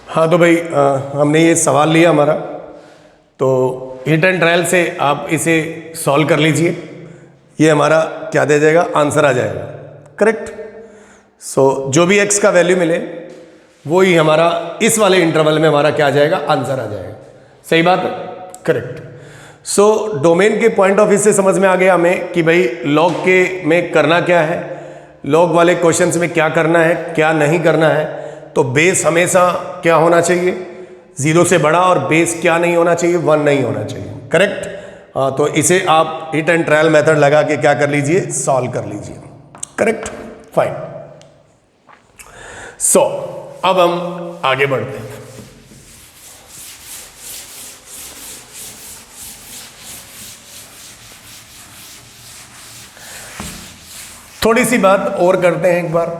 हाँ तो भाई हमने ये सवाल लिया हमारा, तो हिट एंड ट्रायल से आप इसे सॉल्व कर लीजिए। ये हमारा क्या दे जाएगा, आंसर आ जाएगा, करेक्ट। सो जो भी x का वैल्यू मिले वो ही हमारा इस वाले इंटरवल में हमारा क्या आ जाएगा, आंसर आ जाएगा। सही बात है, करेक्ट। सो डोमेन के पॉइंट ऑफ व्यू से समझ में आ गया हमें कि भाई लॉग के में करना क्या है, लॉग वाले क्वेश्चंस में क्या करना है, क्या नहीं करना है। तो बेस हमेशा क्या होना चाहिए, 0 से बड़ा, और बेस क्या नहीं होना चाहिए, 1 नहीं होना चाहिए, करेक्ट। तो इसे आप हिट एंड ट्रायल मेथड लगा के क्या कर लीजिए, सॉल्व कर लीजिए, करेक्ट, फाइन। सो अब हम आगे बढ़ते हैं। थोड़ी सी बात और करते हैं एक बार।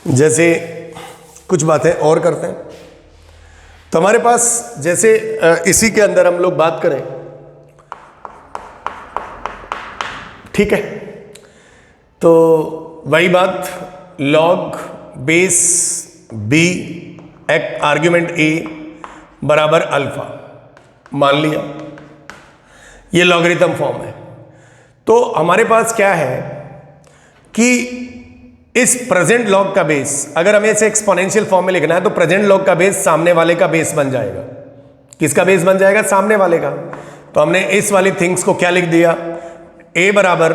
जैसे कुछ बातें और करते हैं, तो हमारे पास जैसे इसी के अंदर हम लोग बात करें, ठीक है। तो वही बात, लॉग बेस बी आर्ग्यूमेंट ए बराबर अल्फा मान लिया, ये लॉगरिथम फॉर्म है। तो हमारे पास क्या है कि इस प्रेजेंट लॉग का बेस, अगर हमें इसे एक्सपोनेंशियल फॉर्म में लिखना है तो प्रेजेंट लॉग का बेस सामने वाले का बेस बन जाएगा। किसका बेस बन जाएगा, सामने वाले का। तो हमने इस वाली थिंग्स को क्या लिख दिया, a बराबर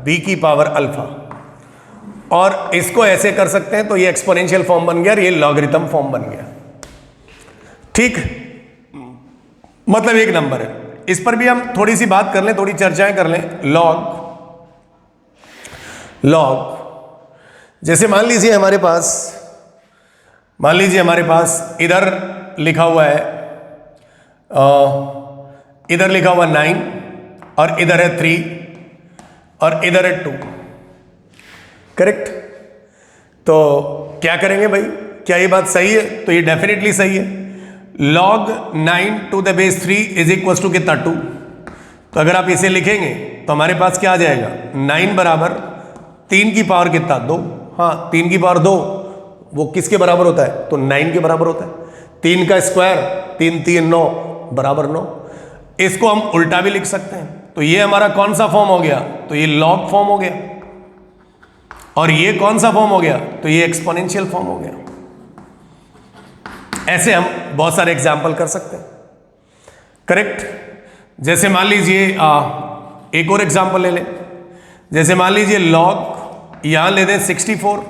b की पावर अल्फा, और इसको ऐसे कर सकते हैं तो ये एक्सपोनेंशियल फॉर्म बन गया और ये लॉगरिथम फॉर्म बन गया, ठीक। मतलब एक नंबर है। इस पर भी हम थोड़ी सी बात कर लें, थोड़ी चर्चाएं कर लें। लॉग जैसे मान लीजिए हमारे पास इधर लिखा हुआ है, इधर लिखा हुआ 9 और इधर है 3 और इधर है 2, करेक्ट। तो क्या करेंगे भाई, क्या ये बात सही है? तो ये डेफिनेटली सही है। log 9 to the base 3 is equal to कितना, 2। तो अगर आप इसे लिखेंगे तो हमारे पास क्या आ जाएगा, 9 बराबर 3 की पावर कितना, 2। हाँ, 3 की पावर 2 वो किसके बराबर होता है, तो 9 के बराबर होता है। 3 का स्क्वायर 3 3 9 बराबर 9। इसको हम उल्टा भी लिख सकते हैं। तो ये हमारा कौन सा फॉर्म हो गया, तो ये लॉग फॉर्म हो गया, और ये कौन सा फॉर्म हो गया, तो ये एक्सपोनेंशियल फॉर्म हो गया। ऐसे हम बहुत सारे एग्जाम्पल कर सकते हैं, करेक्ट। जैसे मान लीजिए एक और एग्जाम्पल ले लें। जैसे मान लीजिए लॉग यहां ले दें 64,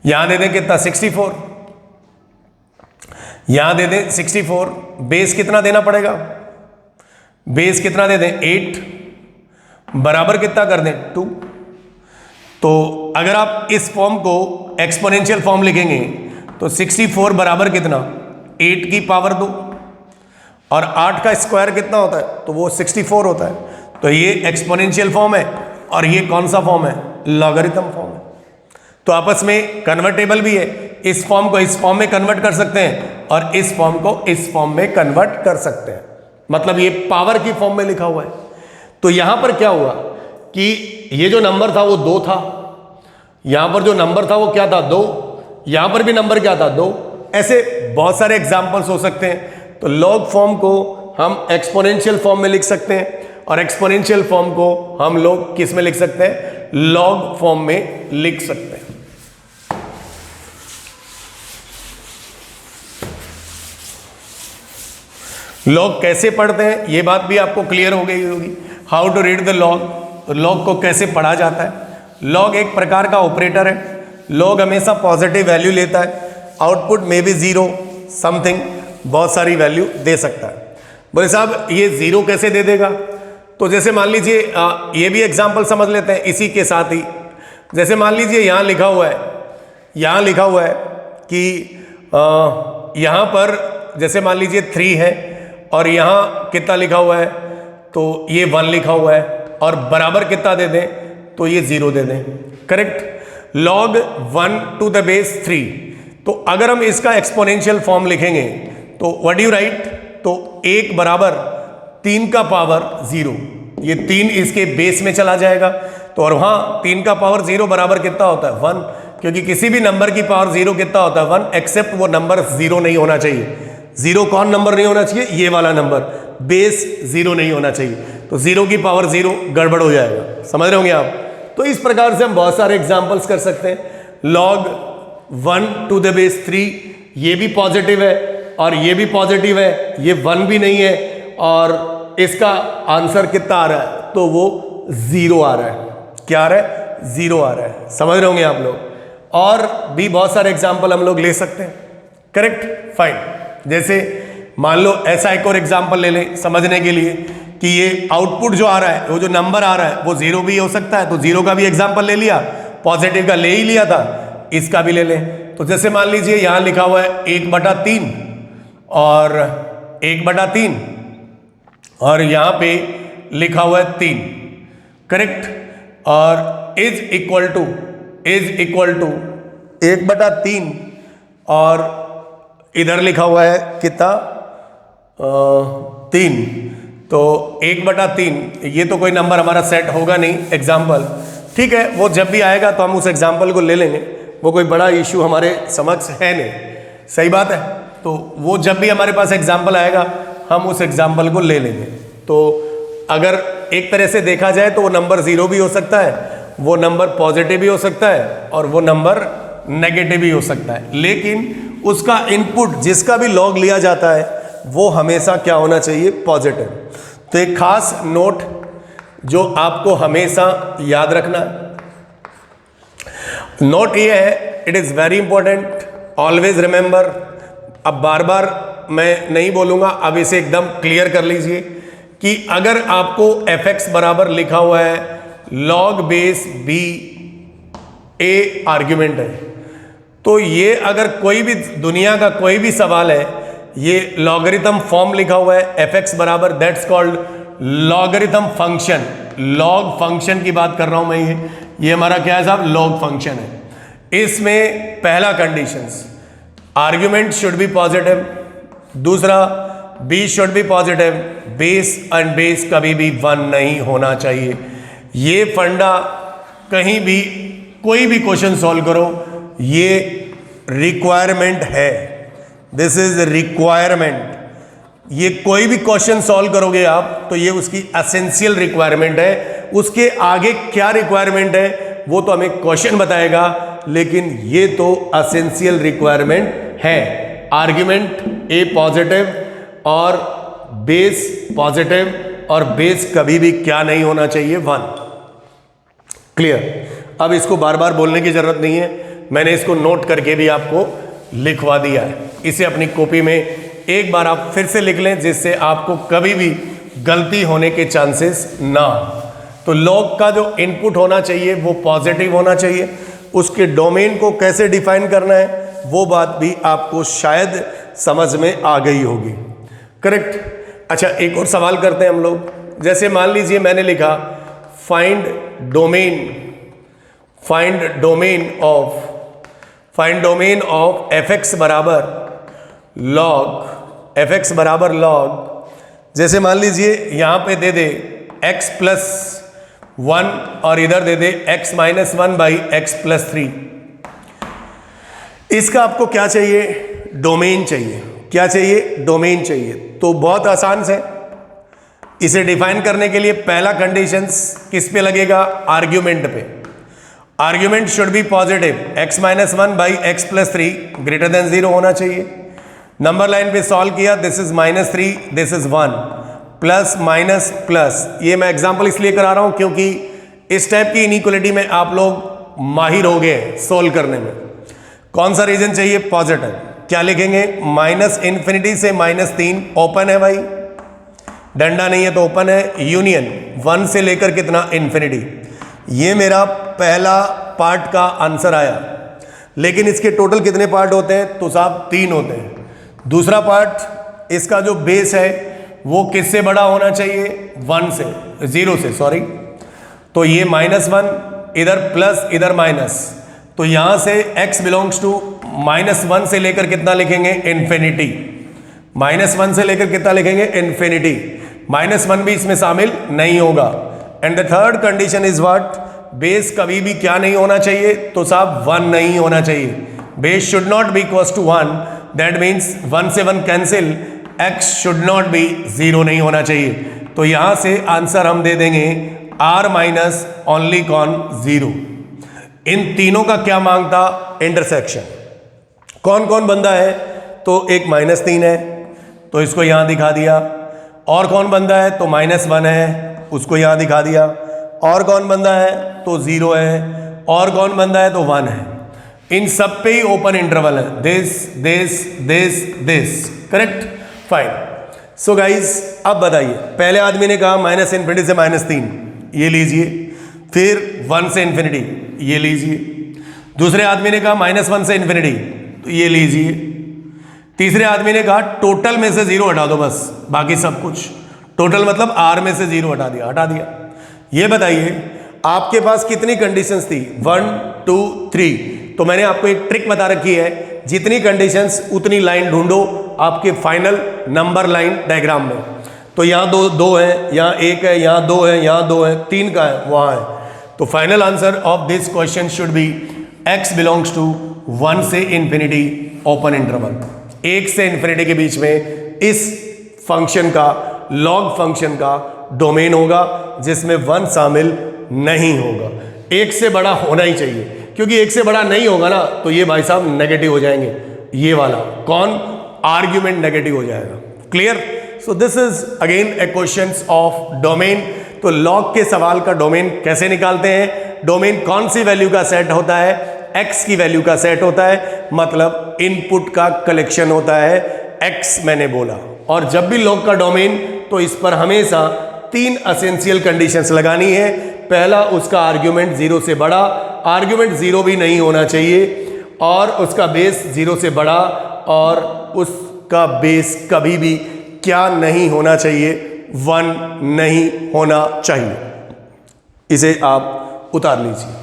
यहां दे दें कितना, 64, यहां दे दें 64। बेस कितना देना पड़ेगा, बेस कितना दे दें, 8 बराबर कितना कर दें, 2। तो अगर आप इस फॉर्म को एक्सपोनेंशियल फॉर्म लिखेंगे तो 64 बराबर कितना, 8 की पावर 2, और 8 का स्क्वायर कितना होता है, तो वो 64 होता है। तो ये एक्सपोनेंशियल फॉर्म है और ये कौन सा फॉर्म है, लॉगरिथम फॉर्म है। तो आपस में कन्वर्टेबल भी है। इस फॉर्म को इस फॉर्म में कन्वर्ट कर सकते हैं और इस फॉर्म को इस फॉर्म में कन्वर्ट कर सकते हैं। मतलब ये पावर की फॉर्म में लिखा हुआ है। तो यहां पर क्या हुआ कि ये जो नंबर था वो 2 था, यहां पर जो नंबर था वो क्या था, 2, यहां पर भी नंबर क्या था, 2। ऐसे बहुत सारे एग्जाम्पल्स हो सकते हैं। तो लॉग फॉर्म को हम एक्सपोनेंशियल फॉर्म में लिख सकते हैं और एक्सपोनेंशियल फॉर्म को हम लोग किस में लिख सकते हैं, लॉग फॉर्म में लिख सकते हैं। लॉग कैसे पढ़ते हैं ये बात भी आपको क्लियर हो गई होगी। How to read the log, तो लॉग को कैसे पढ़ा जाता है। लॉग एक प्रकार का ऑपरेटर है। लॉग हमेशा पॉजिटिव वैल्यू लेता है। आउटपुट में भी 0 समथिंग बहुत सारी वैल्यू दे सकता है। बोले साहब ये 0 कैसे दे देगा, तो जैसे मान लीजिए ये भी एग्जाम्पल समझ लेते हैं इसी के साथ ही। जैसे मान लीजिए यहाँ लिखा हुआ है कि यहाँ पर जैसे मान लीजिए 3 है और यहाँ कितना लिखा हुआ है, तो ये 1 लिखा हुआ है, और बराबर कितना दे दें, तो ये 0 दे दें, correct. log 1 to the base 3। तो अगर हम इसका एक्सपोनेंशियल फॉर्म लिखेंगे तो व्हाट डू यू राइट, तो 1 बराबर 3 का पावर 0, ये 3 इसके बेस में चला जाएगा। तो और वहाँ 3 का पावर 0 बराबर कितना होता है 1, क्योंकि किसी भी नंबर की पावर 0 कितना होता है 1, एक्सेप्ट वो नंबर 0 नहीं होना चाहिए। 0 कौन नंबर नहीं होना चाहिए? ये वाला नंबर, बेस 0 नहीं होना चाहिए। तो 0 की पावर 0 गड़बड़ हो जाएगा, समझ रहे होंगे आप। तो इस प्रकार से हम बहुत सारे एग्जाम्पल्स कर सकते हैं। log 1 to the base 3, ये भी पॉजिटिव है और ये भी पॉजिटिव है, ये 1 भी नहीं है, और इसका आंसर कितना आ रहा है? तो वो 0 आ रहा है। क्या आ रहा है? 0 आ रहा है, समझ रहे होंगे आप लोग। और भी बहुत सारे एग्जाम्पल हम लोग ले सकते हैं, करेक्ट, फाइन। जैसे मान लो ऐसा एक और एग्जाम्पल ले लें समझने के लिए कि ये आउटपुट जो आ रहा है, वो जो नंबर आ रहा है वो 0 भी हो सकता है। तो 0 का भी एग्जाम्पल ले लिया, पॉजिटिव का ले ही लिया था, इसका भी ले लें। तो जैसे मान लीजिए यहां लिखा हुआ है 1/3 और 1/3, और यहां पे लिखा हुआ है 3, करेक्ट, और इज इक्वल टू 1/3, और इधर लिखा हुआ है कितना 3। तो 1/3, ये तो कोई नंबर हमारा सेट होगा नहीं, एग्जाम्पल, ठीक है, वो जब भी आएगा तो हम उस एग्जाम्पल को ले लेंगे, वो कोई बड़ा इश्यू हमारे समक्ष है नहीं, सही बात है। तो वो जब भी हमारे पास एग्जाम्पल आएगा हम उस एग्जाम्पल को ले लेंगे। तो अगर एक तरह से देखा जाए तो वो नंबर 0 भी हो सकता है, वो नंबर पॉजिटिव भी हो सकता है, और वो नंबर नेगेटिव भी हो सकता है, लेकिन उसका इनपुट जिसका भी लॉग लिया जाता है वो हमेशा क्या होना चाहिए? पॉजिटिव। तो एक खास नोट जो आपको हमेशा याद रखना है, नोट ये है, it is very important, always remember. अब बार बार मैं नहीं बोलूँगा, अब इसे एकदम क्लियर कर लीजिए कि अगर आपको fx बराबर लिखा हुआ है log base b a argument है, तो ये अगर कोई भी दुनिया का कोई भी सवाल है, ये लॉगरिथम फॉर्म लिखा हुआ है fx बराबर, that's called logarithm function. Log function की बात कर रहा हूं मैं, ये हमारा क्या है साहब? लॉग फंक्शन है। इसमें पहला conditions, argument should be positive, दूसरा b should be positive, base and base कभी भी 1 नहीं होना चाहिए। ये फंडा कहीं भी कोई भी क्वेश्चन सॉल्व करो, ये रिक्वायरमेंट है, दिस इज रिक्वायरमेंट। ये कोई भी क्वेश्चन सॉल्व करोगे आप तो ये उसकी एसेंशियल रिक्वायरमेंट है। उसके आगे क्या रिक्वायरमेंट है वो तो हमें क्वेश्चन बताएगा, लेकिन ये तो एसेंशियल रिक्वायरमेंट है। आर्ग्यूमेंट ए पॉजिटिव और बेस पॉजिटिव, और बेस कभी भी क्या नहीं होना चाहिए? 1। क्लियर? अब इसको बार बार बोलने की जरूरत नहीं है, मैंने इसको नोट करके भी आपको लिखवा दिया है। इसे अपनी कॉपी में एक बार आप फिर से लिख लें, जिससे आपको कभी भी गलती होने के चांसेस ना हो। तो लॉग का जो इनपुट होना चाहिए वो पॉजिटिव होना चाहिए। उसके डोमेन को कैसे डिफाइन करना है वो बात भी आपको शायद समझ में आ गई होगी, करेक्ट। अच्छा, एक और सवाल करते हैं हम लोग। जैसे मान लीजिए मैंने लिखा फाइंड डोमेन ऑफ fx बराबर log, जैसे मान लीजिए यहां पे दे दे x+1 और इधर दे दे x-1 बाई x+3। इसका आपको क्या चाहिए? डोमेन चाहिए। क्या चाहिए? डोमेन चाहिए। तो बहुत आसान से इसे डिफाइन करने के लिए पहला कंडीशंस किस पे लगेगा? आर्ग्यूमेंट पे। Argument should be positive, x-1 by x+3 greater than 0 होना चाहिए। नंबर लाइन पे सॉल्व किया, this is -3, this is 1, plus minus plus. ये मैं एग्जांपल इसलिए करा रहा हूं क्योंकि इस टाइप की इनइक्वालिटी में आप लोग माहिर हो गए सोल्व करने में। कौन सा रीजन चाहिए? पॉजिटिव। क्या लिखेंगे? -∞ से -3 ओपन है भाई, डंडा नहीं है तो ओपन है, यूनियन 1 से लेकर कितना? इन्फिनिटी। ये मेरा पहला पार्ट का आंसर आया, लेकिन इसके टोटल कितने पार्ट होते हैं? तो साहब 3 होते हैं। दूसरा पार्ट, इसका जो बेस है वो किससे बड़ा होना चाहिए? 0 से, सॉरी। तो ये -1, इधर प्लस इधर माइनस, तो यहां से x बिलोंग्स टू -1 से लेकर कितना लिखेंगे? इन्फिनिटी। -1 से लेकर कितना लिखेंगे? इन्फिनिटी। -1 भी इसमें शामिल नहीं होगा। And the third condition is what, base कभी भी क्या नहीं होना चाहिए, तो साहब 1 नहीं होना चाहिए। Base should not be equal to 1, that means 1 से 1 cancel, x should not be 0 नहीं होना चाहिए। तो यहां से आंसर हम दे देंगे r माइनस ओनली कॉन 0। इन तीनों का क्या मांगता, इंटरसेक्शन। कौन कौन बंदा है, तो एक -3 है तो इसको यहां दिखा दिया, और कौन बंदा है तो -1 है उसको यहां दिखा दिया, और कौन बंदा है तो 0 है, और कौन बंदा है तो 1 है। इन सब पे ही ओपन इंटरवल है, this this this this, correct, fine. So guys अब बताइए, पहले आदमी ने कहा -∞ से -3, ये लीजिए, फिर 1 से इन्फिनिटी, ये लीजिए, दूसरे आदमी ने कहा -1 से इन्फिनिटी, तो ये लीजिए, तीसरे आदमी ने कहा टोटल में से 0 हटा दो बस, बाकी सब कुछ, टोटल मतलब r में से 0 हटा दिया। ये बताइए आपके पास कितनी कंडीशंस थी, 1 2 3, तो मैंने आपको एक ट्रिक बता रखी है, जितनी कंडीशंस उतनी लाइन ढूंढो आपके फाइनल नंबर लाइन डायग्राम में। तो यहाँ दो है, यहाँ 1 है, यहाँ 2 है, यहाँ 2 है, 3 का है, वहाँ है। तो final answer of this question should be x belongs to 1 से इन्फिनिटी ओपन इंटरवल। 1 से इन्फिनिटी के बीच में इस फंक्शन का, लॉग फंक्शन का डोमेन होगा जिसमें 1 शामिल नहीं होगा। 1 से बड़ा होना ही चाहिए, क्योंकि 1 से बड़ा नहीं होगा ना तो ये भाई साहब नेगेटिव हो जाएंगे, ये वाला कौन, आर्ग्यूमेंट नेगेटिव हो जाएगा। Clear? So this is again A question of domain. तो लॉग के सवाल का डोमेन कैसे निकालते हैं, डोमेन कौन सी वैल्यू का सेट होता है, x की वैल्यू का सेट होता है, मतलब इनपुट का कलेक्शन होता है, x मैंने बोला। और जब भी लॉग का डोमेन, तो इस पर हमेशा 3 एसेंशियल कंडीशंस लगानी है। पहला, उसका आर्ग्यूमेंट 0 से बड़ा, आर्ग्यूमेंट 0 भी नहीं होना चाहिए, और उसका बेस 0 से बड़ा, और उसका बेस कभी भी क्या नहीं होना चाहिए, 1 नहीं होना चाहिए। इसे आप उतार लीजिए।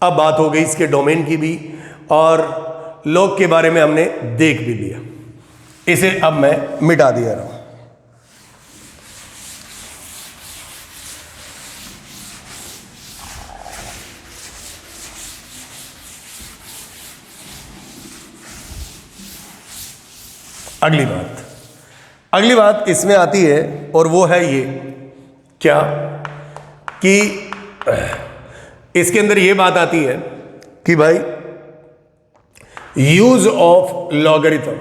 अब बात हो गई इसके डोमेन की भी, और लॉग के बारे में हमने देख भी लिया। इसे अब मैं मिटा दिया रहा हूं। अगली बात इसमें आती है, और वो है ये, क्या कि इसके अंदर ये बात आती है कि भाई यूज ऑफ लॉगरिथम।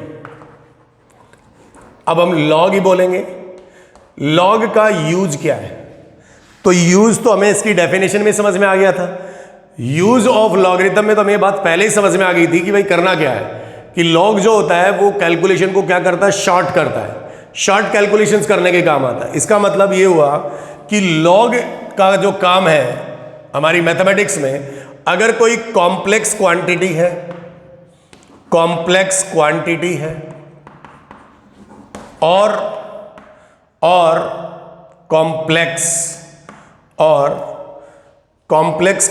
अब हम लॉग ही बोलेंगे, लॉग का यूज क्या है, तो यूज तो हमें इसकी डेफिनेशन में समझ में आ गया था। यूज ऑफ लॉगरिथम में तो हमें ये बात पहले ही समझ में आ गई थी कि भाई करना क्या है, कि लॉग जो होता है वो कैलकुलेशन को क्या करता है, शॉर्ट करता है, शॉर्ट कैलकुलेशंस करने के काम आता है। इसका मतलब ये हुआ कि लॉग का जो काम है हमारी मैथमेटिक्स में, अगर कोई कॉम्प्लेक्स क्वांटिटी है, कॉम्प्लेक्स क्वांटिटी है, और कॉम्प्लेक्स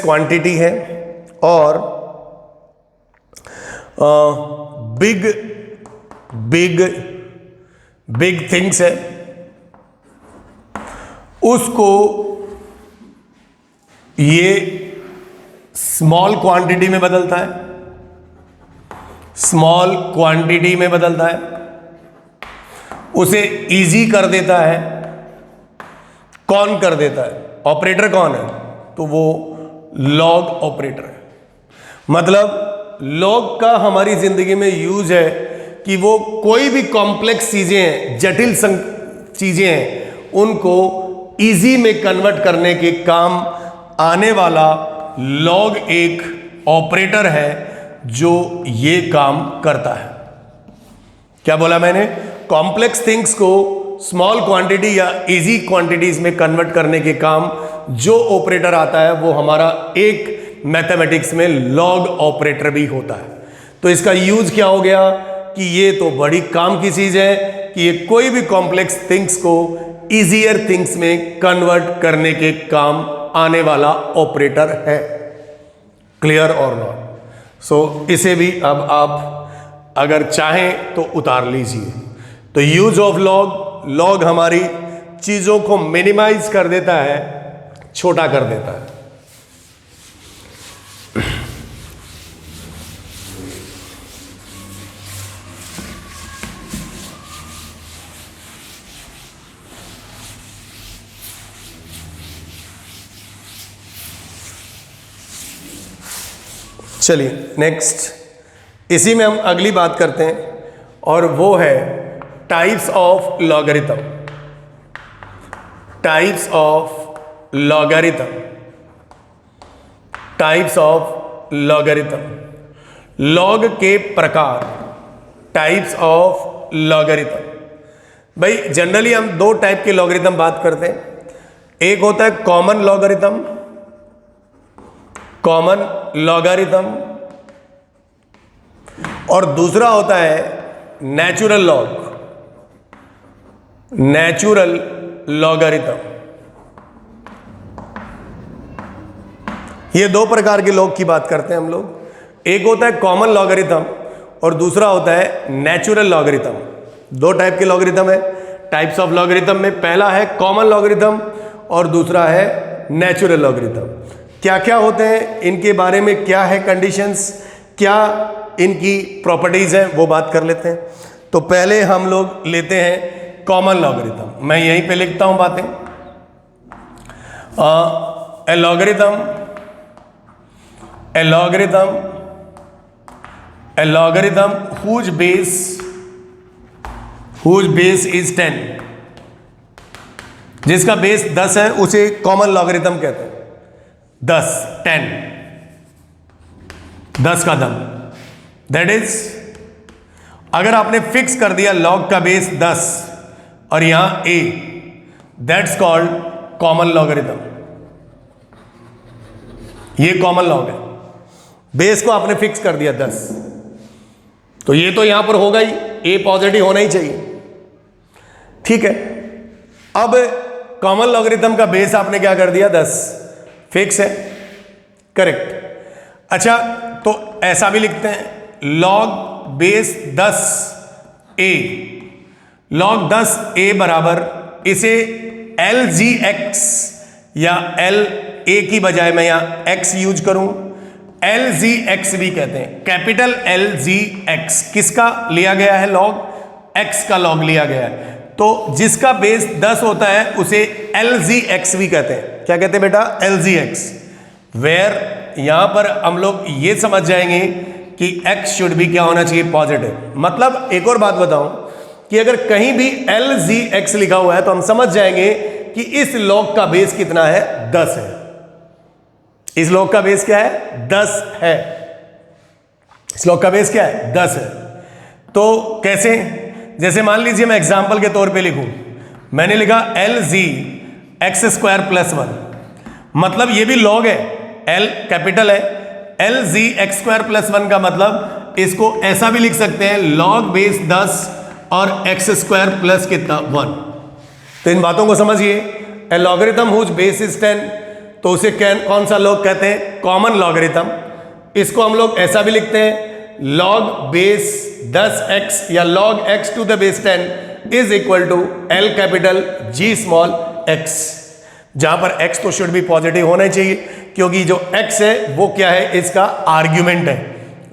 क्वांटिटी है, और बिग थिंग्स है, उसको ये स्मॉल क्वांटिटी में बदलता है, स्मॉल क्वांटिटी में बदलता है, उसे इजी कर देता है। कौन कर देता है, ऑपरेटर कौन है, तो वो लॉग ऑपरेटर है। मतलब लॉग का हमारी जिंदगी में यूज है कि वो कोई भी कॉम्प्लेक्स चीजें हैं, जटिल चीजें हैं, उनको इजी में कन्वर्ट करने के काम आने वाला लॉग एक ऑपरेटर है जो ये काम करता है। क्या बोला मैंने, कॉम्प्लेक्स थिंग्स को स्मॉल क्वांटिटी या इजी क्वांटिटीज में कन्वर्ट करने के काम जो ऑपरेटर आता है वो हमारा एक मैथमेटिक्स में लॉग ऑपरेटर भी होता है। तो इसका यूज क्या हो गया कि ये तो बड़ी काम की चीज है कि ये कोई भी कॉम्प्लेक्स थिंग्स को इजियर थिंग्स में कन्वर्ट करने के काम आने वाला ऑपरेटर है। क्लियर और नॉट? सो इसे भी अब आप अगर चाहें तो उतार लीजिए। तो यूज ऑफ लॉग, लॉग हमारी चीजों को मिनिमाइज कर देता है, छोटा कर देता है। चलिए नेक्स्ट, इसी में हम अगली बात करते हैं और वो है types of logarithm. Types of logarithm, types of logarithm, log के प्रकार, टाइप्स ऑफ लॉगरिथम। भाई जनरली हम दो टाइप के लॉगरिथम बात करते हैं, एक होता है कॉमन लॉगरिथम, कॉमन लॉगरिथम, और दूसरा होता है नेचुरल लॉग, नेचुरल लॉगरिथम। ये दो प्रकार के लॉग की बात करते हैं हम लोग। एक होता है कॉमन लॉगरिथम और दूसरा होता है नेचुरल लॉगरिथम। दो टाइप के लॉगरिथम है टाइप्स ऑफ लॉगरिथम में। पहला है कॉमन लॉगरिथम और दूसरा है नेचुरल लॉगरिथम। क्या क्या होते हैं, इनके बारे में क्या है कंडीशंस, क्या इनकी प्रॉपर्टीज हैं, वो बात कर लेते हैं। तो पहले हम लोग लेते हैं कॉमन लॉगरिथम। मैं यहीं पे लिखता हूं बातें। A logarithm, a logarithm, a logarithm whose base is 10, जिसका बेस 10 है उसे कॉमन लॉगरिथम कहते हैं। 10, 10 का दम, दैट इज, अगर आपने फिक्स कर दिया लॉग का बेस 10 और यहां a, that's called common logarithm. ये कॉमन लॉग है, बेस को आपने फिक्स कर दिया 10, तो ये तो यहां पर होगा ही, a पॉजिटिव होना ही चाहिए। ठीक है, अब कॉमन लॉगरिथम का बेस आपने क्या कर दिया 10, फिक्स है, करेक्ट। अच्छा, तो ऐसा भी लिखते हैं log base 10 a, log 10 a बराबर, इसे LGX या L a की बजाय मैं यहां x यूज करूं, LGX भी कहते हैं, कैपिटल LGX। किसका लिया गया है लॉग, x का लॉग लिया गया है, तो जिसका बेस 10 होता है उसे LGX भी कहते हैं। क्या कहते हैं बेटा, LGX। वेयर यहां पर हम लोग ये समझ जाएंगे कि x शुड भी क्या होना चाहिए, पॉजिटिव। मतलब एक और बात बताऊं कि अगर कहीं भी LGX लिखा हुआ है तो हम समझ जाएंगे कि इस लॉग का बेस कितना है, 10 है। इस लॉग का बेस क्या है, 10 है। इस लॉग का बेस क्या है, 10 है। तो कैसे, जैसे मान लीजिए मैं एग्जांपल के तौर पे लिखूं, मैंने लिखा LGX² + 1, मतलब ये भी लॉग है, L कैपिटल है, LGX² + 1 का मतलब इसको ऐसा भी लिख सकते हैं लॉग बेस 10 और x² प्लस कितना 1। तो इन बातों को समझिए। ए लॉगरिथम हुज बेस इज 10, तो उसे कौन सा लॉग कहते हैं, कॉमन लॉगरिथम। इसको हम लोग ऐसा भी लिखते हैं लॉग बेस 10x या log x to the base 10 is equal to L capital G small x, जहां पर x तो शुड भी पॉजिटिव होना चाहिए क्योंकि जो x है वो क्या है, इसका आर्ग्यूमेंट है।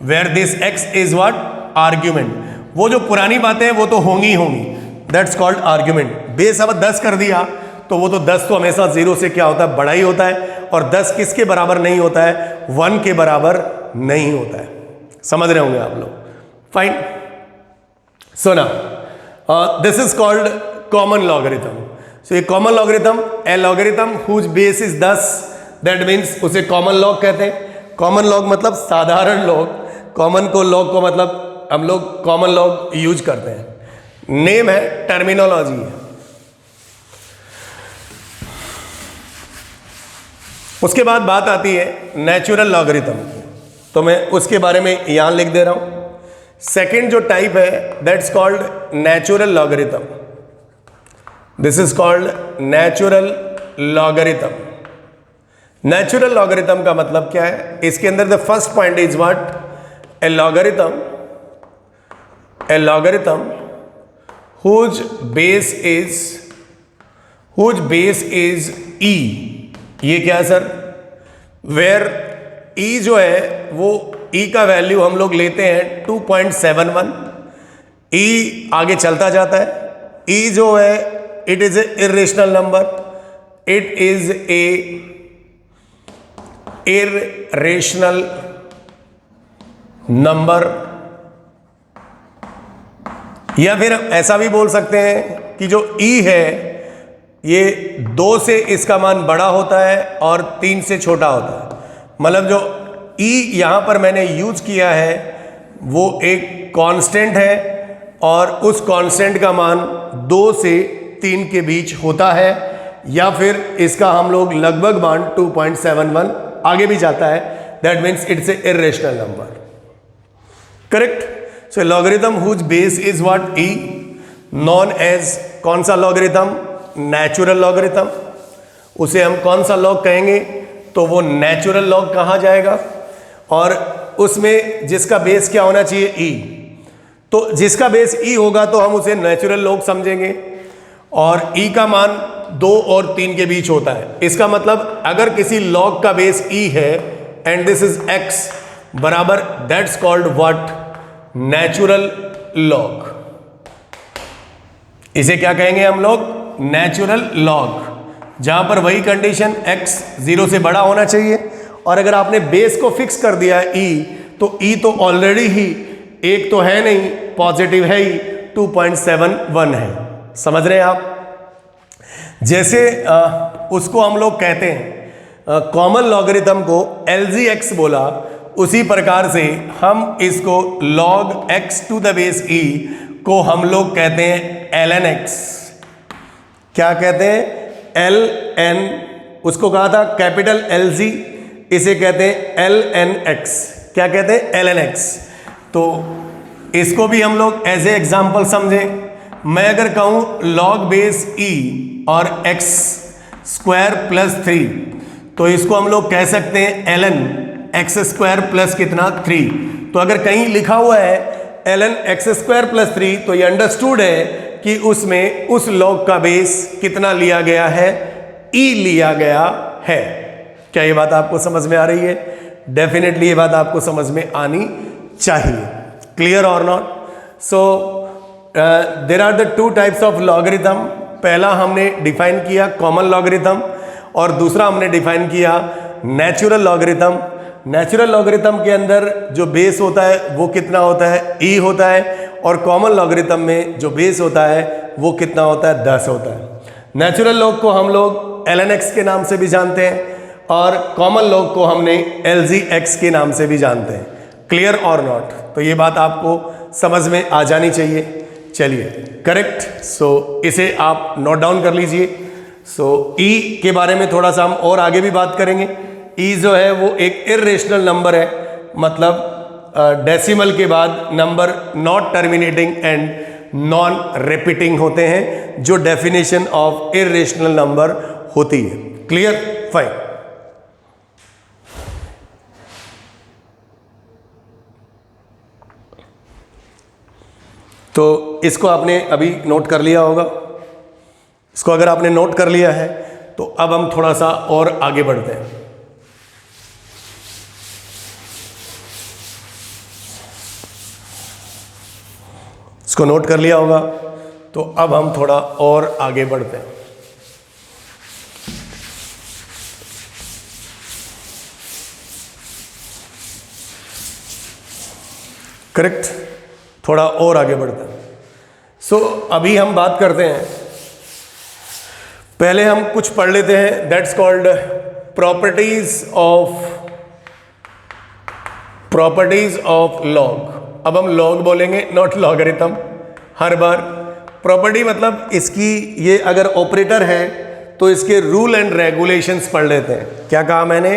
Where this x is what, argument. वो जो पुरानी बातें हैं वो तो होंगी होंगी, दैट्स कॉल्ड आर्ग्यूमेंट। बेस अब 10 कर दिया तो वो तो 10 तो हमेशा 0 से क्या होता है, बड़ा ही होता है, और 10 किसके बराबर नहीं होता है, 1 के बराबर नहीं होता है। समझ रहे होंगे आप लोग, fine. So now this is called common logarithm. So ये common logarithm, a logarithm whose base is 10, that means उसे कॉमन लॉग कहते हैं। कॉमन लॉग मतलब साधारण लॉग, कॉमन को लॉग को मतलब हम लोग कॉमन लॉग यूज करते हैं। नेम है, टर्मिनोलॉजी है। उसके बाद बात आती है नेचुरल लॉगरिथम की, तो मैं उसके बारे में यहां लिख दे रहा हूं। सेकेंड जो टाइप है that's called natural logarithm. This is called natural logarithm. Natural logarithm का मतलब क्या है, इसके अंदर the first point is what, a logarithm, a logarithm whose base is whose base is E, ये क्या है सर, वेयर ई जो है वो ई का वैल्यू हम लोग लेते हैं 2.71, ई आगे चलता जाता है, ई जो है it is a irrational number, it is a irrational number, या फिर ऐसा भी बोल सकते हैं कि जो ई है ये 2 से इसका मान बड़ा होता है और 3 से छोटा होता है। मतलब जो ई यहां पर मैंने यूज किया है वो एक कांस्टेंट है और उस कांस्टेंट का मान 2 से 3 के बीच होता है, या फिर इसका हम लोग लगभग मान 2.71 आगे भी जाता है, that means it's a irrational number. Correct. So logarithm whose base is what, e, known as कौन सा लॉगरिथम, नेचुरल लॉगरिथम। उसे हम कौन सा लॉग कहेंगे, तो वो नेचुरल लॉग कहा जाएगा, और उसमें जिसका बेस क्या होना चाहिए, ई। तो जिसका बेस ई होगा तो हम उसे नेचुरल लॉग समझेंगे, और ई का मान 2 और 3 के बीच होता है। इसका मतलब अगर किसी लॉग का बेस ई है एंड दिस इज एक्स बराबर, that's called what, natural log. इसे क्या कहेंगे हम लोग, नेचुरल लॉग, जहां पर वही कंडीशन x 0 से बड़ा होना चाहिए, और अगर आपने बेस को फिक्स कर दिया है e, तो e तो ऑलरेडी ही एक तो है नहीं, पॉजिटिव है ही, 2.71 है। समझ रहे हैं आप। जैसे उसको हम लोग कहते हैं कॉमन लॉगरिथम को LGX बोला, उसी प्रकार से हम इसको log x to the base e को हम लोग कहते हैं lnx। क्या कहते हैं, ln, उसको कहा था कैपिटल LG, इसे कहते हैं lnx। क्या कहते हैं, lnx। तो इसको भी हम लोग एज ए एग्जाम्पल समझें। मैं अगर कहूं log बेस e और x स्क्वायर प्लस 3, तो इसको हम लोग कह सकते हैं ln x स्क्वायर प्लस कितना, 3। तो अगर कहीं लिखा हुआ है ln x स्क्वायर प्लस 3, तो ये अंडरस्टूड है कि उसमें उस लॉग का बेस कितना लिया गया है, e लिया गया है। क्या ये बात आपको समझ में आ रही है? डेफिनेटली ये बात आपको समझ में आनी चाहिए। क्लियर और not? So there are the 2 types of logarithm. पहला हमने डिफाइन किया कॉमन लॉगरिथम, और दूसरा हमने डिफाइन किया नेचुरल लॉगरिथम। नेचुरल लॉगरिथम के अंदर जो बेस होता है वो कितना होता है, e होता है, और कॉमन लॉगरिथम में जो बेस होता है वो कितना होता है, 10 होता है। नेचुरल लॉग को हम लोग lnx के नाम से भी जानते हैं, और कॉमन लॉग को हमने LGX के नाम से भी जानते हैं। क्लियर और नॉट? तो ये बात आपको समझ में आ जानी चाहिए। चलिए, करेक्ट। सो इसे आप नोट डाउन कर लीजिए। सो e के बारे में थोड़ा सा हम और आगे भी बात करेंगे। e जो है वो एक इर्रेशनल नंबर है, मतलब डेसिमल के बाद number not terminating and non repeating होते हैं, जो डेफिनेशन ऑफ इर्रेशनल नंबर होती है। क्लियर? फाइन। तो इसको आपने अभी नोट कर लिया होगा। इसको अगर आपने नोट कर लिया है तो अब हम थोड़ा सा और आगे बढ़ते हैं। इसको नोट कर लिया होगा तो अब हम थोड़ा और आगे बढ़ते हैं। करेक्ट, थोड़ा और आगे बढ़ते हैं। सो अभी हम बात करते हैं, पहले हम कुछ पढ़ लेते हैं, that's called properties of log. अब हम लॉग बोलेंगे, not logarithm. Her bar property मतलब इसकी, ये अगर ऑपरेटर है तो इसके रूल एंड रेगुलेशंस पढ़ लेते हैं। क्या कहा मैंने?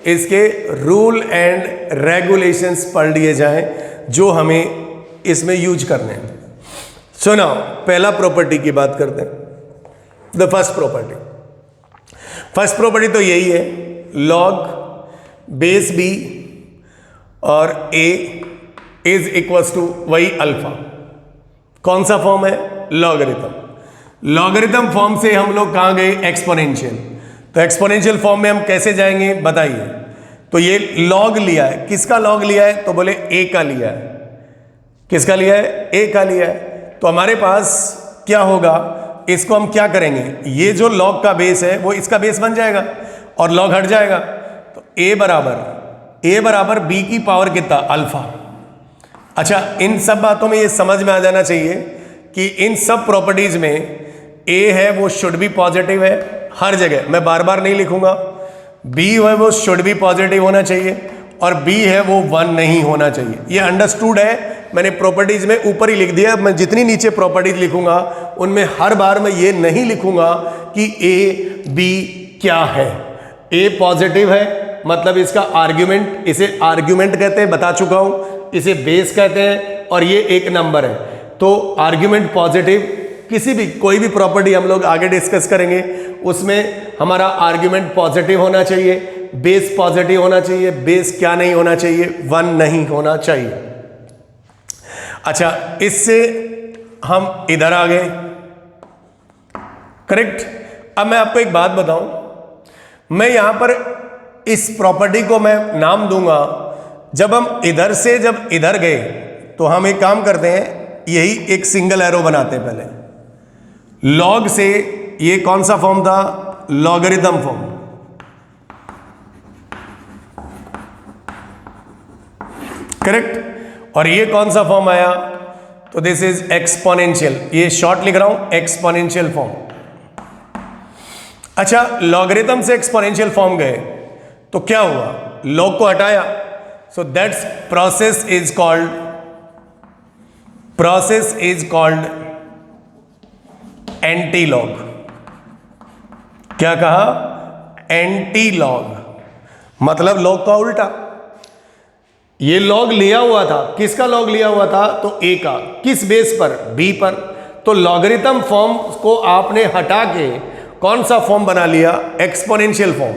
इसके रूल एंड रेगुलेशंस पढ़ लिए जाएं जो हमें इसमें यूज करने हैं। सुनो, पहला प्रॉपर्टी की बात करते हैं। द फर्स्ट प्रॉपर्टी तो यही है, लॉग बेस बी और a इज इक्वल्स टू वही अल्फा। कौन सा फॉर्म है? लॉगरिथम। लॉगरिथम फॉर्म से हम लोग कहाँ गए, एक्सपोनेंशियल। तो एक्सपोनेंशियल फॉर्म में हम कैसे जाएंगे बताइए। तो ये लॉग लिया है, किसका लॉग लिया है, तो बोले ए का लिया है। किसका लिया है, ए का लिया है। तो हमारे पास क्या होगा, इसको हम क्या करेंगे, ये जो लॉग का बेस है वो इसका बेस बन जाएगा और लॉग हट जाएगा। तो ए बराबर बी की पावर कितना, अल्फा। अच्छा, इन सब बातों में ये समझ में आ जाना चाहिए कि इन सब प्रॉपर्टीज में ए है वो शुड बी पॉजिटिव है हर जगह, मैं बार बार नहीं लिखूंगा। बी है वो शुड बी पॉजिटिव होना चाहिए और बी है वो 1 नहीं होना चाहिए। ये अंडरस्टूड है, मैंने प्रॉपर्टीज में ऊपर ही लिख दिया। मैं जितनी नीचे प्रॉपर्टीज लिखूंगा उनमें हर बार मैं ये नहीं लिखूंगा कि ए बी क्या है। ए पॉजिटिव है मतलब इसका आर्ग्यूमेंट, इसे आर्ग्यूमेंट कहते हैं, बता चुका हूं, इसे बेस कहते हैं और ये एक नंबर है। तो आर्ग्यूमेंट पॉजिटिव, किसी भी कोई भी प्रॉपर्टी हम लोग आगे डिस्कस करेंगे उसमें हमारा आर्ग्यूमेंट पॉजिटिव होना चाहिए, बेस पॉजिटिव होना चाहिए। बेस क्या नहीं होना चाहिए, 1 नहीं होना चाहिए। अच्छा, इससे हम इधर आ गए, करेक्ट। अब मैं आपको एक बात बताऊं, मैं यहां पर इस प्रॉपर्टी को मैं नाम दूंगा, जब हम इधर से जब इधर गए तो हम एक काम करते हैं, यही एक सिंगल एरो बनाते हैं पहले। लॉग से ये कौन सा फॉर्म था, लॉगरिथम फॉर्म, करेक्ट। और ये कौन सा फॉर्म आया, तो दिस इज एक्सपोनेंशियल, ये शॉर्ट लिख रहा हूं, एक्सपोनेंशियल फॉर्म। अच्छा, लॉगरिथम से एक्सपोनेंशियल फॉर्म गए तो क्या हुआ, लॉग को हटाया, so that's process is called anti log. क्या कहा, एंटी लॉग, मतलब लॉग का उल्टा। ये लॉग लिया हुआ था, किसका लॉग लिया हुआ था, तो ए का, किस बेस पर, बी पर। तो लॉगरिथम फॉर्म को आपने हटा के कौन सा फॉर्म बना लिया, एक्सपोनेंशियल फॉर्म।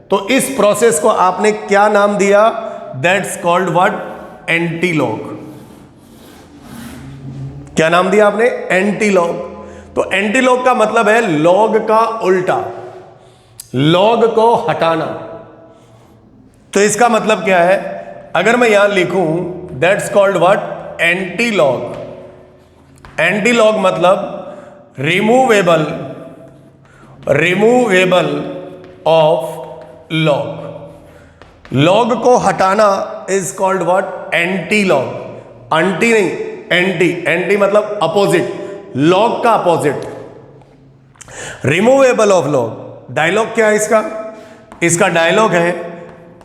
तो इस प्रोसेस को आपने क्या नाम दिया, that's called what, anti log. क्या नाम दिया आपने, एंटी लॉग। तो एंटी लॉग का मतलब है लॉग का उल्टा, लॉग को हटाना। तो इसका मतलब क्या है, अगर मैं यहां लिखूं that's called what, anti log. Anti log मतलब रिमूवेबल ऑफ लॉग। लॉग को हटाना is called what, anti log. Anti नहीं, एंटी, एंटी मतलब अपोजिट, लॉग का opposite, removable of log. Dialogue क्या है इसका, इसका डायलॉग है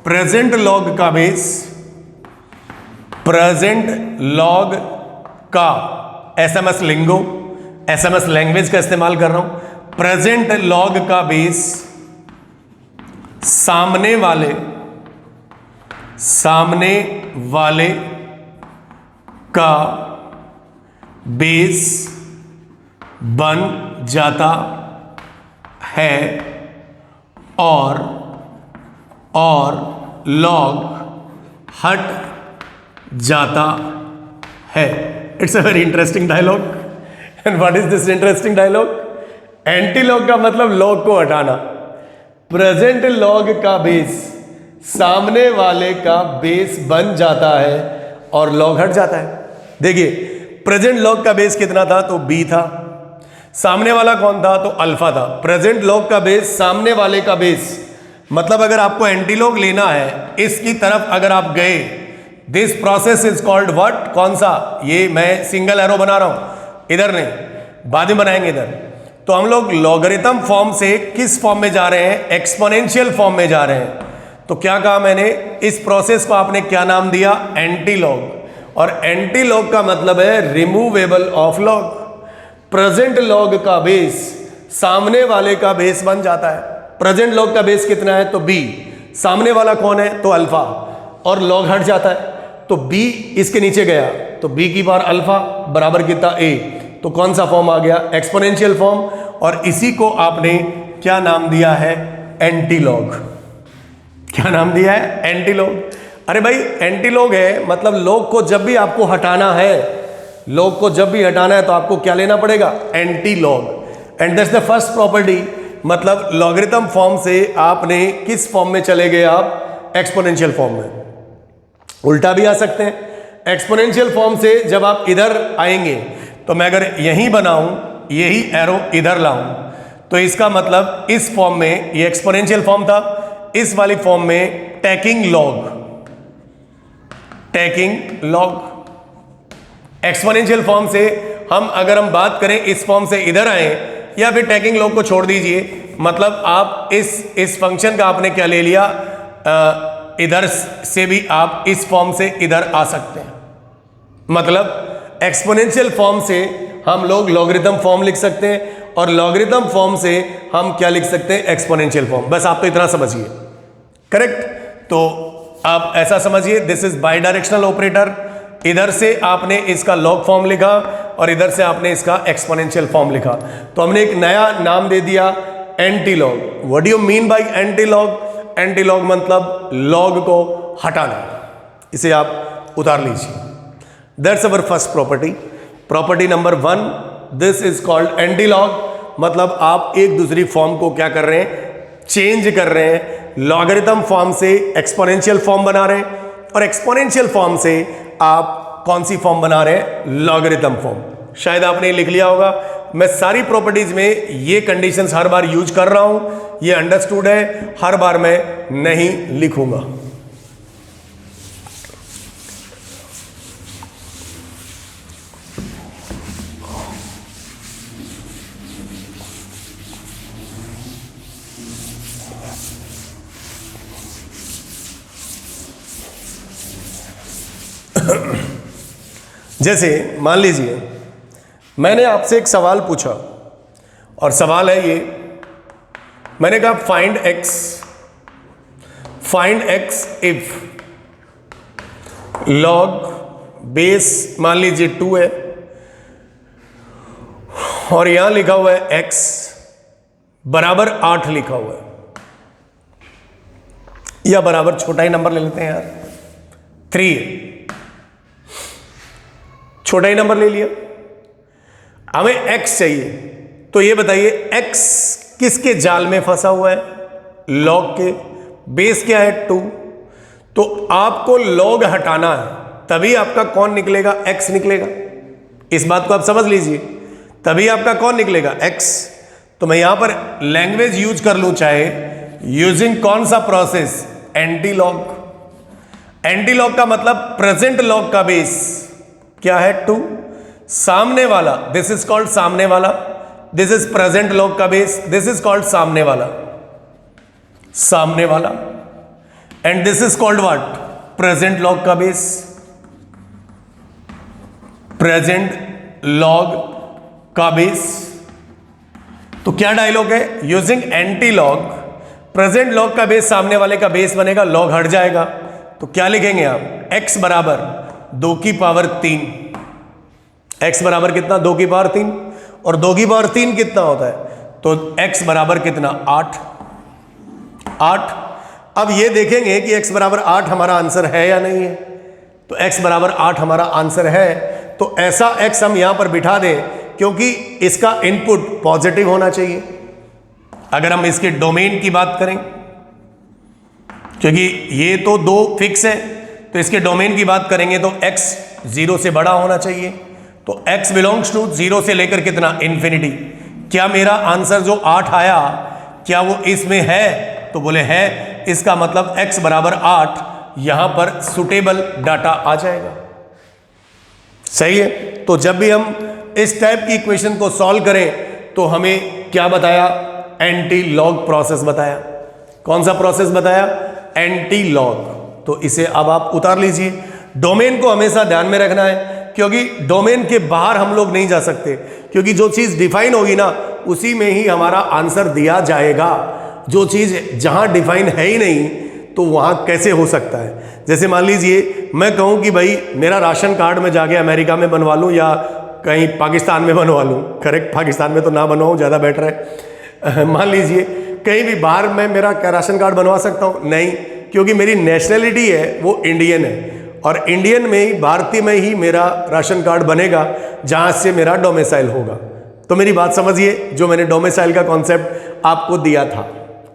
प्रेजेंट लॉग का बेस, प्रेजेंट लॉग का, एसएमएस लिंगो, एसएमएस लैंग्वेज का इस्तेमाल कर रहा हूं, प्रेजेंट लॉग का बेस सामने वाले का बेस बन जाता है और लॉग हट जाता है। It's a very interesting dialogue. And what is this interesting dialogue, anti log का मतलब लॉग को हटाना, प्रेजेंट लॉग का बेस सामने वाले का बेस बन जाता है और लॉग हट जाता है। देखिए, प्रेजेंट लॉग का बेस कितना था, तो बी था, सामने वाला कौन था, तो अल्फा था। प्रेजेंट लॉग का बेस सामने वाले का बेस, मतलब अगर आपको एंटी लॉग लेना है, इसकी तरफ अगर आप गए, this process is called what, कौन सा, ये मैं सिंगल एरो बना रहा हूं, इधर नहीं, बाद में बनाएंगे इधर। तो हम लोग लॉगरिथम फॉर्म से किस फॉर्म में जा रहे हैं, एक्सपोनेंशियल फॉर्म में जा रहे हैं। तो क्या कहा मैंने, इस प्रोसेस को आपने क्या नाम दिया, एंटी लॉग। और एंटी लॉग का मतलब है removable of log. Present log का बेस सामने वाले का बेस बन जाता है। प्रेजेंट लॉग का बेस कितना है, तो बी, सामने वाला कौन है, तो अल्फा, और लॉग हट जाता है, तो बी इसके नीचे गया, तो बी की बार अल्फा बराबर कितना, ए। तो कौन सा फॉर्म आ गया, एक्सपोनेंशियल फॉर्म। और इसी को आपने क्या नाम दिया है, एंटी लॉग। क्या नाम दिया है, एंटी लॉग। अरे भाई, एंटी लॉग है मतलब लॉग को जब भी आपको हटाना है, लॉग को जब भी हटाना है तो आपको क्या लेना पड़ेगा, anti log. And that's the first property. मतलब लॉगरिथम फॉर्म से आपने किस फॉर्म में चले गए, आप एक्सपोनेंशियल फॉर्म में। उल्टा भी आ सकते हैं। एक्सपोनेंशियल फॉर्म से जब आप इधर आएंगे तो मैं अगर यहीं बनाऊं, यही एरो इधर लाऊं, तो इसका मतलब इस फॉर्म में, ये एक्सपोनेंशियल फॉर्म था, इस वाली फॉर्म में टैकिंग लॉग। एक्सपोनेंशियल फॉर्म से अगर हम बात करें इस फॉर्म से इधर आए, या फिर टैकिंग लॉग को छोड़ दीजिए, मतलब आप इस फंक्शन का आपने क्या ले लिया, इधर से भी आप इस फॉर्म से इधर आ सकते हैं। मतलब एक्सपोनेंशियल फॉर्म से हम लोग लॉगरिथम फॉर्म लिख सकते हैं, और लॉगरिथम फॉर्म से हम क्या लिख सकते हैं, एक्सपोनेंशियल फॉर्म। बस आप तो इतना समझिए, करेक्ट। तो आप ऐसा समझिए, this is by directional operator. इधर से आपने इसका लॉग फॉर्म लिखा और इधर से आपने इसका एक्सपोनेंशियल फॉर्म लिखा, तो हमने एक नया नाम दे दिया, anti log. What do you mean by anti log? Anti log मतलब लॉग को हटाना। इसे आप उतार लीजिए। That's our first property. Property number 1, this is called anti log. मतलब आप एक दूसरी फॉर्म को क्या कर रहे हैं, चेंज कर रहे हैं। लॉगरिथम फॉर्म से एक्सपोनेंशियल फॉर्म बना रहे हैं, और एक्सपोनेंशियल फॉर्म से आप कौन सी फॉर्म बना रहे हैं, लॉगरिथम फॉर्म। शायद आपने लिख लिया होगा। मैं सारी प्रॉपर्टीज में ये कंडीशंस हर बार यूज कर रहा हूं, ये अंडरस्टूड है, हर बार मैं नहीं लिखूंगा। जैसे मान लीजिए मैंने आपसे एक सवाल पूछा, और सवाल है ये, मैंने कहा find x if log base मान लीजिए 2 है, और यहां लिखा हुआ है x बराबर 8 लिखा हुआ है, या बराबर छोटा ही नंबर ले लेते हैं यार, 3 है, छोटा ही नंबर ले लिया। हमें x चाहिए, तो ये बताइए x किसके जाल में फंसा हुआ है, लॉग के। बेस क्या है 2, तो आपको लॉग हटाना है, तभी आपका कौन निकलेगा, x निकलेगा। इस बात को आप समझ लीजिए, तभी आपका कौन निकलेगा, x। तो मैं यहां पर लैंग्वेज यूज कर लूं, चाहे यूजिंग कौन सा process, anti log. Anti log का मतलब प्रेजेंट लॉग का बेस क्या है 2, सामने वाला, दिस इज कॉल्ड सामने वाला, दिस इज प्रेजेंट लॉग का बेस, दिस इज कॉल्ड सामने वाला, and this is called what, present log का बेस, प्रेजेंट लॉग का बेस। तो क्या डायलॉग है, using anti log, present log का बेस सामने वाले का बेस बनेगा, लॉग हट जाएगा, तो क्या लिखेंगे आप, x बराबर 2 की पावर 3। x बराबर कितना, 2 की पावर 3, और 2 की पावर 3 कितना होता है, तो x बराबर कितना, 8। अब ये देखेंगे कि x बराबर 8 हमारा आंसर है या नहीं है, तो x बराबर 8 हमारा आंसर है, तो ऐसा x हम यहां पर बिठा दें, क्योंकि इसका इनपुट पॉजिटिव होना चाहिए। अगर हम इसके डोमेन की बात करें, क्योंकि ये तो 2 फिक्स है, तो इसके डोमेन की बात करेंगे तो x 0 से बड़ा होना चाहिए, तो x बिलोंग्स टू 0 से लेकर कितना, इन्फिनिटी। क्या मेरा आंसर जो 8 आया, क्या वो इसमें है, तो बोले है, इसका मतलब x बराबर 8 यहां पर सुटेबल डाटा आ जाएगा। सही है। तो जब भी हम इस टाइप की इक्वेशन को सॉल्व करें तो हमें क्या बताया, एंटी लॉग प्रोसेस बताया। कौन सा प्रोसेस बताया, एंटी लॉग। तो इसे अब आप उतार लीजिए। डोमेन को हमेशा ध्यान में रखना है, क्योंकि डोमेन के बाहर हम लोग नहीं जा सकते, क्योंकि जो चीज डिफाइन होगी ना उसी में ही हमारा आंसर दिया जाएगा। जो चीज जहां डिफाइन है ही नहीं तो वहां कैसे हो सकता है। जैसे मान लीजिए मैं कहूं कि भाई मेरा राशन कार्ड में जाके अमेरिका में बनवा लूं या कहीं पाकिस्तान में बनवा लूं, करेक्ट, पाकिस्तान में तो ना बनवाऊं, ज़्यादा बेटर है। मान लीजिए कहीं भी बाहर मैं मेरा क्या राशन कार्ड बनवा सकता हूं, नहीं, क्योंकि मेरी नेशनलिटी है वो इंडियन है, और इंडियन में ही, भारतीय में ही मेरा राशन कार्ड बनेगा जहां से मेरा डोमिसाइल होगा। तो मेरी बात समझिए, जो मैंने डोमिसाइल का कॉन्सेप्ट आपको दिया था,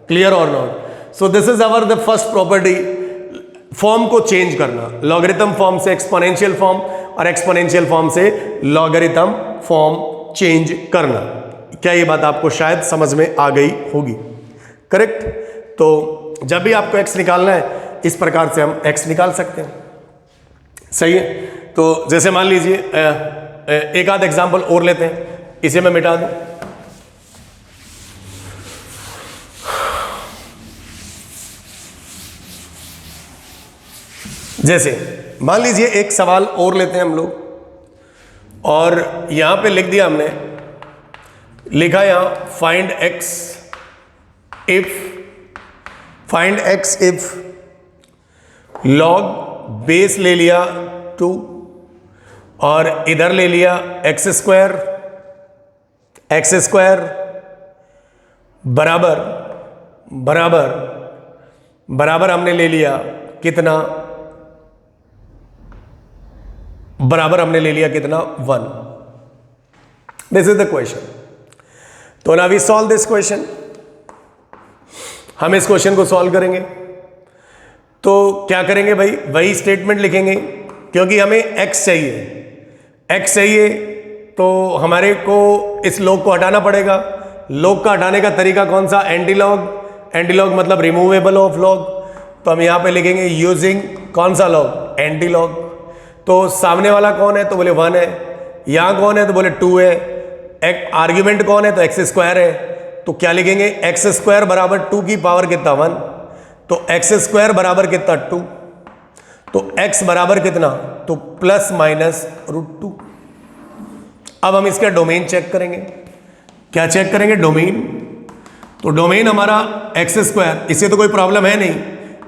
क्लियर और not? So this is our the first property, form को चेंज करना, लॉगरिथम फॉर्म से एक्सपोनेंशियल फॉर्म और एक्सपोनेंशियल फॉर्म से लॉगरिथम फॉर्म चेंज करना। क्या ये बात आपको शायद समझ में आ गई होगी? करेक्ट। तो जब भी आपको x निकालना है, इस प्रकार से हम x निकाल सकते हैं, सही है। तो जैसे मान लीजिए एक आध एग्जांपल और लेते हैं, इसे मैं मिटा दूं। जैसे मान लीजिए एक सवाल और लेते हैं हम लोग, और यहां पे लिख दिया हमने, लिखा यहां find x if log base ले लिया 2 और इधर ले लिया एक्स स्क्वायर बराबर हमने ले लिया कितना, बराबर हमने ले लिया कितना 1। This is the question. तो now we solve this question. हम इस क्वेश्चन को सॉल्व करेंगे तो क्या करेंगे भाई, वही स्टेटमेंट लिखेंगे, क्योंकि हमें x चाहिए तो हमारे को इस लॉग को हटाना पड़ेगा। लॉग का हटाने का तरीका कौन सा? एंटीलॉग मतलब रिमूवेबल ऑफ लॉग। तो हम यहां पे लिखेंगे यूजिंग कौन सा लॉग? एंटीलॉग। तो सामने वाला कौन है? तो बोले 1 है। यहां कौन है? तो बोले 2 है। एक आर्ग्यूमेंट कौन है? तो एक्स स्क्वायर है। तो क्या लिखेंगे? एक्स स्क्वायर बराबर 2 की पावर कितना 1, तो एक्स स्क्वायर बराबर कितना 2, तो x बराबर कितना, तो प्लस माइनस √2। अब हम इसका डोमेन चेक करेंगे। क्या चेक करेंगे? डोमेन। तो डोमेन हमारा एक्स स्क्वायर, इससे तो कोई प्रॉब्लम है नहीं,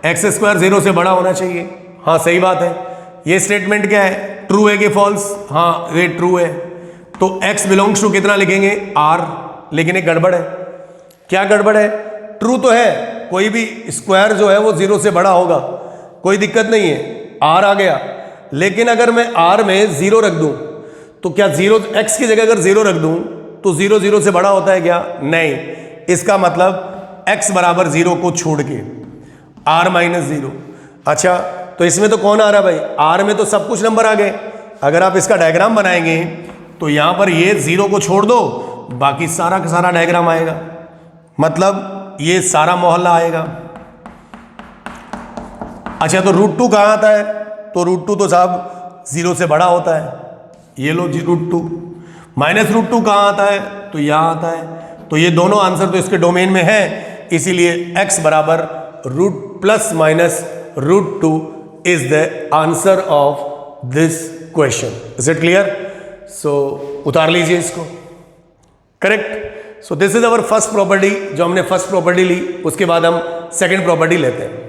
एक्स स्क्वायर 0 से बड़ा होना चाहिए। हाँ सही बात है। ये स्टेटमेंट क्या है? ट्रू है कि फॉल्स? हाँ ये ट्रू है। तो x बिलोंग्स टू कितना लिखेंगे? r। लेकिन एक गड़बड़ है। क्या गड़बड़ है? ट्रू तो है, कोई भी स्क्वायर जो है वो 0 से बड़ा होगा, कोई दिक्कत नहीं है, r आ गया। लेकिन अगर मैं r में 0 रख दूं तो क्या 0, x की जगह अगर 0 रख दूं तो 0 0 से बड़ा होता है क्या? नहीं। इसका मतलब x बराबर 0 को छोड़ के r माइनस 0। अच्छा तो इसमें तो कौन आ रहा है भाई? r में तो सब कुछ नंबर आ गए। अगर आप इसका डायग्राम बनाएंगे तो यहां पर ये 0 को छोड़ दो, बाकी सारा का सारा डायग्राम आएगा, मतलब ये सारा मोहल्ला आएगा। अच्छा तो √2 कहां आता है? तो √2 तो साहब 0 से बड़ा होता है, ये लो √2। माइनस √2 कहां आता है? तो यहां आता है। तो ये दोनों आंसर तो इसके डोमेन में है, इसीलिए x बराबर plus minus √2 is the answer of this question. Is it clear? So उतार लीजिए इसको। Correct. So this is our first property. जो हमने फर्स्ट प्रॉपर्टी ली, उसके बाद हम सेकंड प्रॉपर्टी लेते हैं।